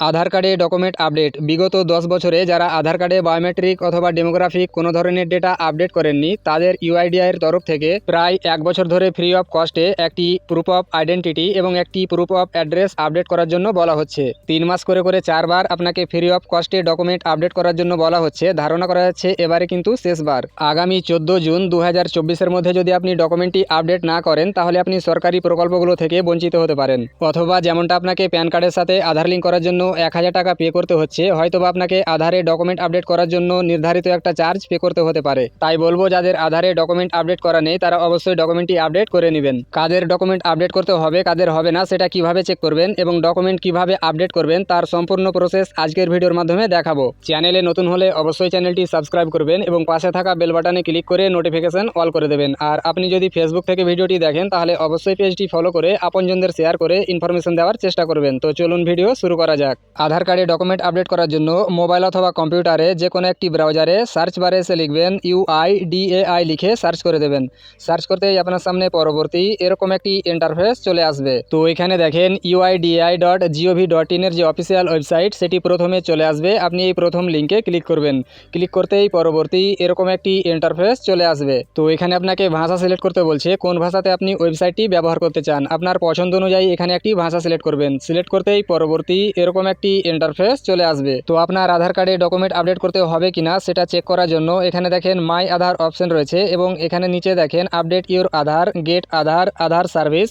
আধার কার্ডে document update. বিগত 10 বছরে যারা আধার কার্ডে বায়োমেট্রিক অথবা ডেমোগ্রাফিক কোনো ধরনের ডেটা আপডেট করেননি তাদের ইউআইডিআই এর তরফ থেকে প্রায় 1 বছর ধরে ফ্রি অফ কস্টে একটি প্রুফ অফ আইডেন্টিটি এবং একটি প্রুফ অফ অ্যাড্রেস আপডেট করার জন্য বলা হচ্ছে। 3 মাস করে 4 বার আপনাকে ফ্রি অফ কস্টে ডকুমেন্ট আপডেট করার জন্য বলা হচ্ছে। ধারণা করা যাচ্ছে এবারে কিন্তু শেষবার। আগামী 14 জুন 2024-এর মধ্যে যদি আপনি ডকুমেন্টটি আপডেট না করেন তাহলে আপনি সরকারি প্রকল্পগুলো থেকে বঞ্চিত হতে পারেন। অথবা যেমনটা আপনাকে প্যান কার্ডের সাথে আধার লিঙ্ক করার জন্য 1000 টাকা পে করতে হচ্ছে, হয়তোবা আপনাকে আধারে ডকুমেন্ট আপডেট করার জন্য নির্ধারিত একটা চার্জ পে করতে হতে পারে। তাই বলবো যাদের আধারে ডকুমেন্ট আপডেট করা নেই তারা অবশ্যই ডকুমেন্টটি আপডেট করে নেবেন। কাদের ডকুমেন্ট আপডেট করতে হবে কাদের হবে না সেটা কিভাবে চেক করবেন এবং ডকুমেন্ট কিভাবে আপডেট করবেন তার সম্পূর্ণ প্রসেস আজকের ভিডিওর মাধ্যমে দেখাবো। চ্যানেলে নতুন হলে অবশ্যই চ্যানেলটি সাবস্ক্রাইব করবেন এবং পাশে থাকা বেল বাটনে ক্লিক করে নোটিফিকেশন অল করে দেবেন। আর আপনি যদি ফেসবুক থেকে ভিডিওটি দেখেন তাহলে অবশ্যই পেজটি ফলো করে আপনজনদের শেয়ার করে ইনফরমেশন দেওয়ার চেষ্টা করবেন। তো চলুন ভিডিও শুরু করা যাক। আধার কার্ডে ডকুমেন্ট আপডেট করার জন্য মোবাইল অথবা কম্পিউটারে যে কোনো একটি ব্রাউজারে সার্চ বারে এসে লিখবেন UIDAI লিখে সার্চ করে দেবেন। সার্চ করতেই আপনার সামনে পরবর্তী এরকম একটি ইন্টারফেস চলে আসবে। তো এখানে দেখেন uidi.gov.in এর যে অফিসিয়াল ওয়েবসাইট সেটি প্রথমে চলে আসবে। আপনি এই প্রথম লিঙ্কে ক্লিক করবেন। ক্লিক করতেই পরবর্তী এরকম একটি ইন্টারফেস চলে আসবে। তো এখানে আপনাকে ভাষা সিলেক্ট করতে বলছে কোন ভাষাতে আপনি ওয়েবসাইটটি ব্যবহার করতে চান। আপনার পছন্দ অনুযায়ী এখানে একটি ভাষা সিলেক্ট করবেন। সিলেক্ট করতেই পরবর্তী এরকম একটি ইন্টারফেস চলে আসবে। তো আপনার আধার কার্ডে ডকুমেন্ট আপডেট করতে হবে কিনা সেটা চেক করার জন্য এখানে দেখেন মাই আধার অপশন রয়েছে এবং এখানে নিচে দেখেন update your Aadhaar, get Aadhaar, Aadhaar service.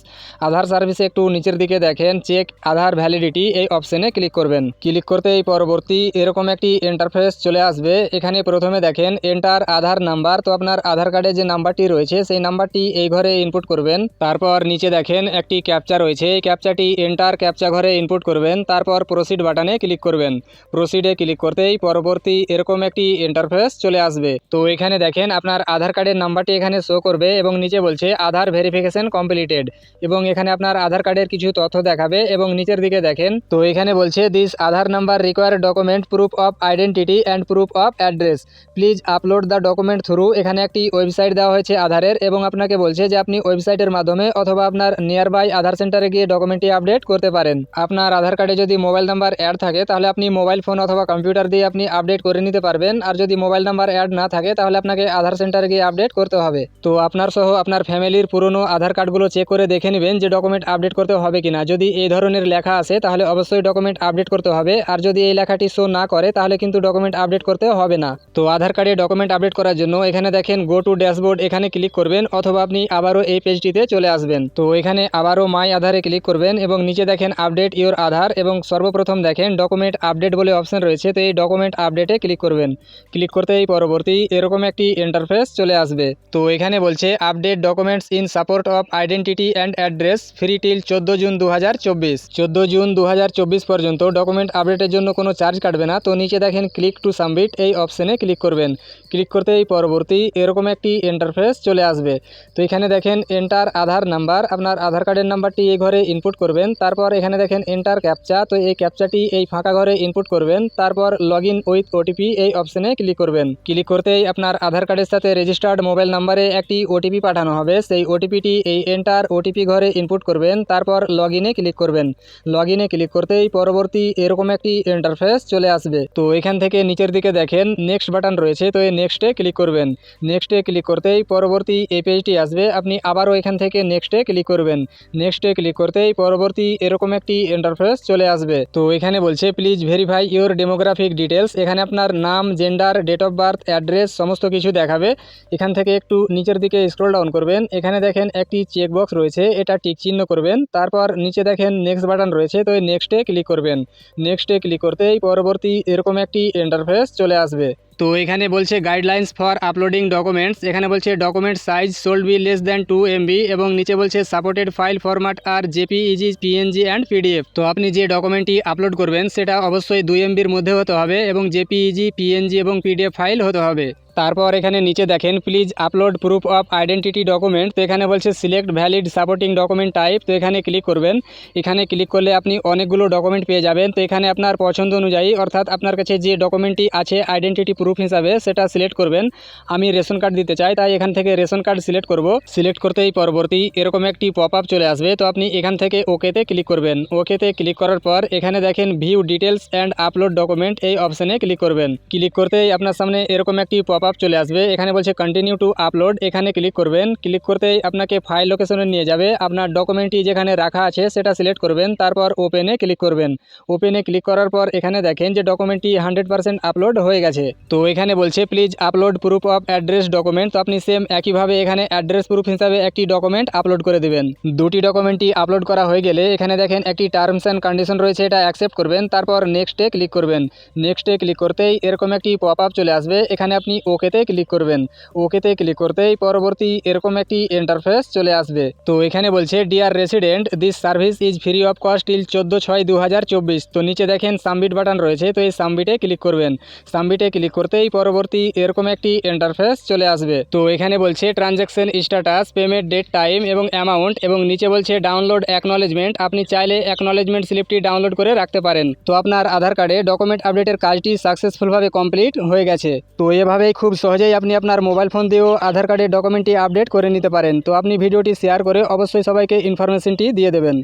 Aadhaar সার্ভিসে একটু নিচের দিকে দেখেন চেক আধার ভ্যালিডিটি, এই অপশনে ক্লিক করবেন। ক্লিক করতেই পরবর্তী এরকম একটি ইন্টারফেস চলে আসবে। এখানে প্রথমে দেখেন এন্টার আধার নাম্বার। তো আপনার আধার কার্ডে যে নাম্বারটি রয়েছে সেই নাম্বারটি এই ঘরে ইনপুট করবেন। তারপর নিচে দেখেন একটি ক্যাপচা রয়েছে, এই ক্যাপচাটি এন্টার ক্যাপচা ঘরে ইনপুট করবেন। তারপর প্রসিড বাটনে ক্লিক করবেন। প্রসিডে ক্লিক করতেই পরবর্তী এরকম একটি ইন্টারফেস চলে আসবে। তো এখানে দেখেন আপনার আধার কার্ডের নাম্বারটি এখানে শো করবে এবং নিচে বলছে আধার ভেরিফিকেশন কমপ্লিটেড এবং এখানে আপনার আধার কার্ডের কিছু তথ্য দেখাবে এবং নিচের দিকে দেখেন তো এখানে বলছে this Aadhaar number require document proof of identity and proof of address, please upload the document through. এখানে একটি ওয়েবসাইট দেওয়া হয়েছে আধারের এবং আপনাকে বলছে যে আপনি ওয়েবসাইটের মাধ্যমে অথবা আপনার নিয়ার বাই আধার সেন্টারে গিয়ে ডকুমেন্টটি আপডেট করতে পারেন। আপনার আধার কার্ডে যদি মোবাইল নাম্বার অ্যাড থাকে তাহলে আপনি মোবাইল ফোন অথবা কম্পিউটার দিয়ে আপনি আপডেট করে নিতে পারবেন। আর যদি মোবাইল নাম্বার অ্যাড না থাকে তাহলে আপনাকে আধার সেন্টারে গিয়ে আপডেট করতে হবে। তো আপনার সহ আপনার ফ্যামিলির পুরনো আধার কার্ডগুলো চেক করে দেখে নেবেন যে ডকুমেন্ট আপডেট করতে হবে কিনা। যদি এই ধরনের লেখা আসে তাহলে অবশ্যই ডকুমেন্ট আপডেট করতে হবে, আর যদি এই লেখাটি শো না করে তাহলে কিন্তু ডকুমেন্ট আপডেট করতে হবে না। তো আধার কার্ডে ডকুমেন্ট আপডেট করার জন্য এখানে দেখেন গো টু ড্যাশবোর্ড, এখানে ক্লিক করবেন অথবা আপনি আবারও এই পেজটিতে চলে আসবেন। তো এখানে আবারও মাই আধারে ক্লিক করবেন এবং নিচে দেখেন আপডেট ইউর আধার এবং সর্বপ্রথম দেখেন ডকুমেন্ট আপডেট বলে অপশন রয়েছে। তো এই ডকুমেন্ট আপডেটে ক্লিক করবেন। ক্লিক করতেই পরবর্তী এরকম একটি ইন্টারফেস চলে আসবে। তো এখানে বলছে update documents in support of identity and address free till 14 June 2024। 14 June 2024 পর্যন্ত ডকুমেন্ট আপডেটের জন্য কোনো চার্জ কাটবে না। তো নিচে দেখেন ক্লিক টু সাবমিট, এই অপশনে ক্লিক করবেন। ক্লিক করতেই পরবর্তী এরকম একটি ইন্টারফেস চলে আসবে। তো এখানে দেখেন এন্টার আধার নাম্বার, আপনার আধার কার্ডের নাম্বারটি এই ঘরে ইনপুট করবেন। তারপর এখানে দেখেন এন্টার ক্যাপচা, তো এই ক্যাপচাটি এই ফাঁকা ঘরে ইনপুট করবেন। তারপর লগ ইন উইথ ওটিপি, এই অপশনে ক্লিক করবেন। ক্লিক করতেই আপনার আধার কার্ডের সাথে রেজিস্টার্ড মোবাইল নাম্বারে একটি ওটিপি পাঠানো হবে। সেই ওটিপিটি এই এন্টার ওটিপি ঘরে ইনপুট করবেন। তারপর লগ ইনে ক্লিক করবেন। লগ ইনে ক্লিক করতেই পরবর্তী এরকম একটি ইন্টারফেস চলে আসবে। তো এখান থেকে নিচের দিকে দেখেন নেক্সট বাটন রয়েছে, তো এই নেক্সটে ক্লিক করবেন। নেক্সটে ক্লিক করতেই পরবর্তী এই পেজটি আসবে। আপনি আবারও এখান থেকে নেক্সটে ক্লিক করবেন। নেক্সটে ক্লিক করতেই পরবর্তী এরকম একটি ইন্টারফেস চলে আসবে। তো এখানে বলছে please verify your demographic details. এখানে আপনার নাম, gender, date of birth, address সমস্ত কিছু দেখাবে। এখান থেকে একটু নিচের দিকে স্ক্রল ডাউন করবেন। এখানে দেখেন একটি চেকবক্স রয়েছে, এটা টিক চিহ্ন করবেন। তারপর নিচে দেখেন নেক্সট বাটন রয়েছে, তো এই নেক্সটে ক্লিক করবেন। নেক্সটে ক্লিক করতেই পরবর্তী এরকম একটি ইন্টারফেস চলে আসবে। তো এখানে বলছে গাইডলাইন্স ফর আপলোডিং ডকুমেন্টস। এখানে বলছে document size should be less than 2 MB এবং নিচে বলছে supported file format are JPEG, PNG and PDF. তো আপনি যে ডকুমেন্টটি আপলোড করবেন সেটা অবশ্যই 2 MBর মধ্যে হতে হবে এবং জেপিইজি, পিএনজি এবং পিডিএফ ফাইল হতে হবে। তারপর এখানে নিচে দেখেন please upload proof of identity document. তো এখানে বলছে select valid supporting document type. তো এখানে ক্লিক করবেন। এখানে ক্লিক করলে আপনি অনেকগুলো ডকুমেন্ট পেয়ে যাবেন। তো এখানে আপনার পছন্দ অনুযায়ী অর্থাৎ আপনার কাছে যে ডকুমেন্টটি আছে আইডেন্টিটি প্রুফ হিসাবে সেটা সিলেক্ট করবেন। আমি রেশন কার্ড দিতে চাই, তাই এখান থেকে রেশন কার্ড সিলেক্ট করব। সিলেক্ট করতেই পরবর্তী এরকম একটি পপ আপ চলে আসবে। তো আপনি এখান থেকে ওকেতে ক্লিক করবেন। ওকেতে ক্লিক করার পর এখানে দেখেন view details and upload document, এই অপশানে ক্লিক করবেন। ক্লিক করতেই আপনার সামনে এরকম একটি পপ আপ চলে আসবে। এখানে বলছে কন্টিনিউ টু আপলোড, এখানে ক্লিক করবেন। ক্লিক করতেই আপনাকে ফাইল লোকেশনে নিয়ে যাবে। আপনার ডকুমেন্টটি যেখানে রাখা আছে সেটা সিলেক্ট করবেন, তারপর ওপেনে ক্লিক করবেন। ওপেনে ক্লিক করার পর এখানে দেখেন যে ডকুমেন্টটি 100% আপলোড হয়ে গেছে। তো এখানে বলছে please upload proof of address document. তো আপনি সেম একইভাবে এখানে অ্যাড্রেস প্রুফ হিসাবে একটি ডকুমেন্ট আপলোড করে দেবেন। দুটি ডকুমেন্টই আপলোড করা হয়ে গেলে এখানে দেখেন একটি টার্মস অ্যান্ড কন্ডিশন রয়েছে, এটা অ্যাকসেপ্ট করবেন। তারপর নেক্সটে ক্লিক করবেন। নেক্সটে ক্লিক করতেই এরকম একটি পপ আপ চলে আসবে। এখানে আপনি ওকেতে ক্লিক করবেন। ওকেতে ক্লিক করতেই পরবর্তী এরকম একটি ইন্টারফেস চলে আসবে। তো এখানে বলছে dear resident this service is free of cost till 14/6/2024। তো নিচে দেখেন সাবমিট বাটন রয়েছে, তো এই সাবমিটে ক্লিক করবেন। সাবমিটে ক্লিক করতেই পরবর্তী এরকম একটি ইন্টারফেস চলে আসবে। তো এখানে বলছে transaction status, payment date, time এবং অ্যামাউন্ট, এবং নিচে বলছে ডাউনলোড অ্যাকনলেজমেন্ট। আপনি চাইলে অ্যাকনলেজমেন্ট স্লিপটি ডাউনলোড করে রাখতে পারেন। তো আপনার আধার কার্ডে ডকুমেন্ট আপডেটের কাজটি সাকসেসফুলভাবে কমপ্লিট হয়ে গেছে। তো এভাবেই খুব সহজেই আপনি আপনার মোবাইল ফোন দিয়েও আধার কার্ডের ডকুমেন্টটি আপডেট করে নিতে পারেন। তো আপনি ভিডিওটি শেয়ার করে অবশ্যই সবাইকে ইনফরমেশনটি দিয়ে দেবেন।